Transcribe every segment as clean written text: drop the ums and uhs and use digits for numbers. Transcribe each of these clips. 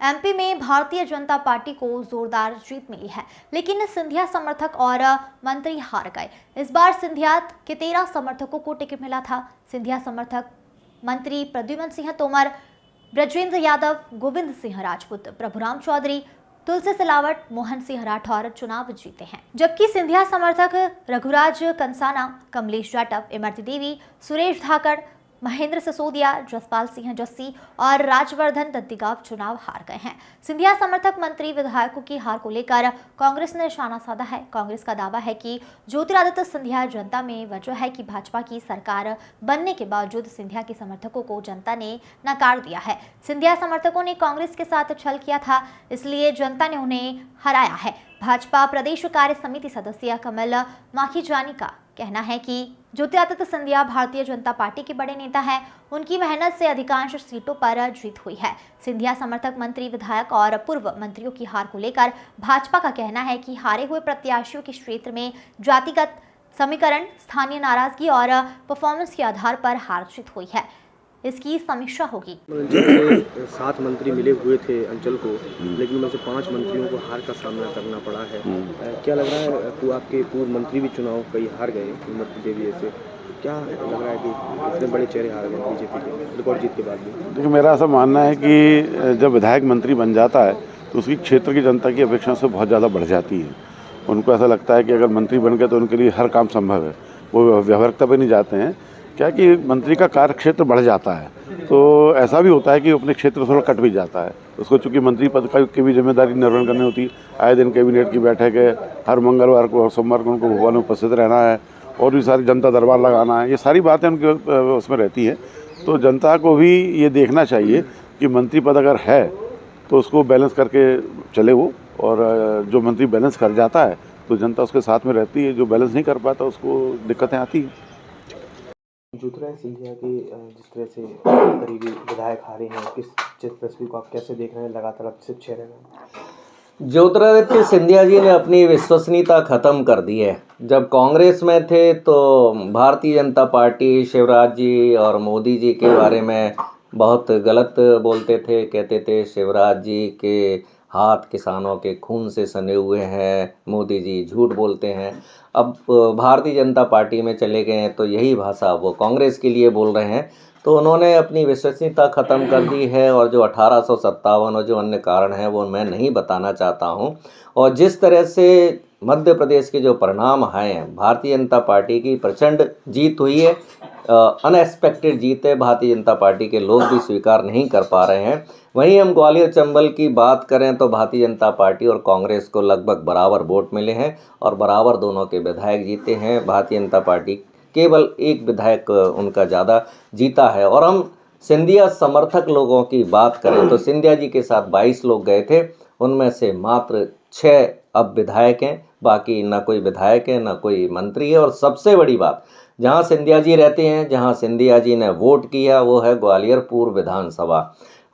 MP में Bharatiya Janata party को जोरदार जीत मिली है, लेकिन सिंधिया समर्थक और मंत्री हार गए। इस बार सिंधिया के 13 समर्थकों को टिकट मिला था। सिंधिया समर्थक मंत्री प्रद्युम्न सिंह तोमर, ब्रजेंद्र यादव, गोविंद सिंह राजपूत, प्रभुराम चौधरी, तुलसी सिलावट, मोहन सिंह राठौर चुनाव जीते हैं, जबकि सिंधिया समर्थक रघुराज कंसाना, कमलेश जाटव, इमरती देवी, सुरेश धाकड़, महेंद्र सिसोदिया, जसपाल सिंह जस्सी और राजवर्धन दत्तीगांव चुनाव हार गए हैं। सिंधिया समर्थक मंत्री विधायकों की हार को लेकर कांग्रेस ने निशाना साधा है। कांग्रेस का दावा है कि ज्योतिरादित्य सिंधिया जनता में वजह है कि भाजपा की सरकार बनने के बावजूद सिंधिया के समर्थकों को जनता ने नकार दिया है। सिंधिया समर्थकों ने कांग्रेस के साथ छल किया था, इसलिए जनता ने उन्हें हराया है। भाजपा प्रदेश कार्य समिति सदस्य कमल माखीजानी का कहना है कि ज्योतिरादित्य सिंधिया भारतीय जनता पार्टी के बड़े नेता हैं। उनकी मेहनत से अधिकांश सीटों पर जीत हुई है। सिंधिया समर्थक मंत्री, विधायक और पूर्व मंत्रियों की हार को लेकर भाजपा का कहना है कि हारे हुए प्रत्याशियों के क्षेत्र में जातिगत समीकरण, स्थानीय नाराजगी और परफॉर्मेंस के आधार पर हार जीत हुई है। इसकी समीक्षा होगी। 7 मंत्री मिले हुए थे अंचल को, लेकिन उनमें से 5 मंत्रियों को हार का सामना करना पड़ा है। क्या लग रहा है कि आपके पूर्व मंत्री भी चुनाव कई हार गए, इमरती देवी से? क्या लग रहा है कि इतने बड़े चेहरे हार गए बीजेपी के रिकॉर्ड जीत के बाद भी? देखिए, मेरा ऐसा मानना है कि जब विधायक मंत्री बन जाता है तो उसकी क्षेत्र की जनता की अपेक्षा से बहुत ज़्यादा बढ़ जाती है। उनको ऐसा लगता है कि अगर मंत्री बन गए तो उनके लिए हर काम संभव है। वो व्यावहारिकता पर नहीं जाते हैं। क्या कि मंत्री का कार्य क्षेत्र बढ़ जाता है, तो ऐसा भी होता है कि अपने क्षेत्र थोड़ा कट भी जाता है। उसको चूंकि मंत्री पद की भी जिम्मेदारी निर्वहन करनी होती है। आए दिन कैबिनेट की बैठक है, हर मंगलवार को और सोमवार को उनको भोपाल में उपस्थित रहना है और भी सारी जनता दरबार लगाना है। ये सारी बातें उनके उसमें रहती हैं। तो जनता को भी ये देखना चाहिए कि मंत्री पद अगर है तो उसको बैलेंस करके चले वो, और जो मंत्री बैलेंस कर जाता है तो जनता उसके साथ में रहती है। जो बैलेंस नहीं कर पाता उसको दिक्कतें आती हैं। ज्योतिरादित्य सिंधिया के जिस तरह से करीबी विधायक हारे हैं, किस तस्वीर को आप कैसे देख रहे हैं? लगातार अब सिर्फ 6 रह गए। ज्योतिरादित्य सिंधिया जी ने अपनी विश्वसनीयता ख़त्म कर दी है। जब कांग्रेस में थे तो भारतीय जनता पार्टी शिवराज जी और मोदी जी के बारे में बहुत गलत बोलते थे। कहते थे शिवराज जी के हाथ किसानों के खून से सने हुए हैं, मोदी जी झूठ बोलते हैं। अब भारतीय जनता पार्टी में चले गए हैं तो यही भाषा वो कांग्रेस के लिए बोल रहे हैं। तो उन्होंने अपनी विश्वसनीयता ख़त्म कर दी है और जो 1857 और जो अन्य कारण हैं वो मैं नहीं बताना चाहता हूं। और जिस तरह से मध्य प्रदेश के जो परिणाम आए हैं, भारतीय जनता पार्टी की प्रचंड जीत हुई है, अनएक्सपेक्टेड जीत है। भारतीय जनता पार्टी के लोग भी स्वीकार नहीं कर पा रहे हैं। वहीं हम ग्वालियर चंबल की बात करें तो भारतीय जनता पार्टी और कांग्रेस को लगभग बराबर वोट मिले हैं और बराबर दोनों के विधायक जीते हैं। भारतीय जनता पार्टी केवल एक विधायक उनका ज़्यादा जीता है। और हम सिंधिया समर्थक लोगों की बात करें तो सिंधिया जी के साथ 22 लोग गए थे, उनमें से मात्र 6 अब विधायक हैं। बाकी ना कोई विधायक है ना कोई मंत्री है। और सबसे बड़ी बात, जहां सिंधिया जी रहते हैं, जहां सिंधिया जी ने वोट किया, वो है ग्वालियर पूर्व विधानसभा।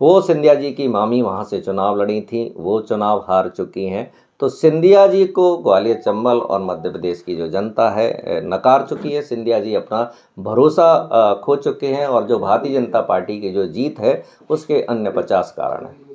वो सिंधिया जी की मामी वहां से चुनाव लड़ी थी, वो चुनाव हार चुकी हैं। तो सिंधिया जी को ग्वालियर चंबल और मध्य प्रदेश की जो जनता है नकार चुकी है। सिंधिया जी अपना भरोसा खो चुके हैं और जो भारतीय जनता पार्टी की जो जीत है उसके अन्य 50 कारण हैं।